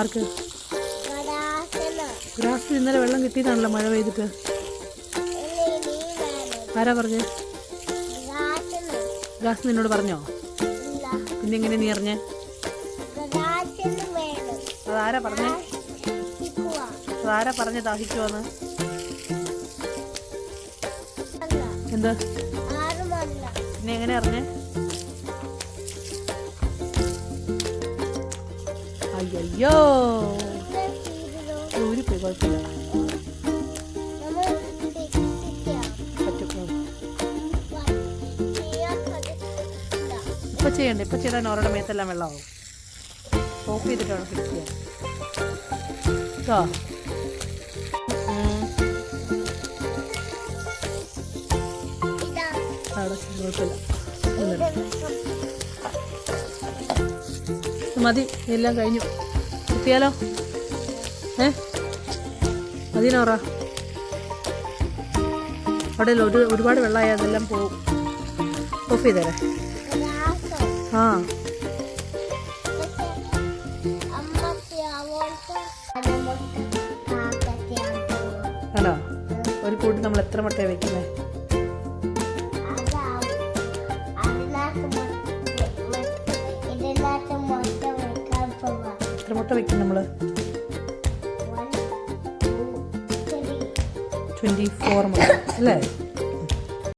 ആർക്ക്? ഗ്രാസിൽ ഇന്നലെ വെള്ളം കിട്ടിയതാണല്ലോ മഴ പെയ്തിട്ട്. ആരാ പറഞ്ഞേ? ഗ്രാസ് നിന്നോട് പറഞ്ഞോ? പിന്നെ എങ്ങനെ നീ അറിഞ്ഞേ? അതാരാ പറഞ്ഞേ? അതാരാ പറഞ്ഞേ ദാഹിക്കുവോന്ന്? എന്താ പിന്നെ എങ്ങനെ അറിഞ്ഞേ? അയ്യോ ഊരിപ്പോയി, കുഴപ്പമില്ല. ഇപ്പൊ ചെയ്യണ്ട, ഇപ്പൊ ചെയ്താൽ നോറയുടെ മേത്തെല്ലാം വെള്ളമാവും. ഓഫ് ചെയ്തിട്ട് വേണം ഫിക്സ് ചെയ്യാൻ കേട്ടോ. കുഴപ്പമില്ല, മതി. എല്ലാം കഴിഞ്ഞു. കിട്ടിയാലോ? മതിനോറ. അവിടെ ഒരുപാട് വെള്ളമായി, അതെല്ലാം പോവും. ഓഫ് ചെയ്തേരെ. ആ ആണോ? ഒരു കൂട്ടി നമ്മൾ എത്ര മുട്ടയാണ് വെക്കുന്നത്? എത്ര മുട്ട വെക്കും നമ്മൾ? 24 മുട്ട അല്ലേ?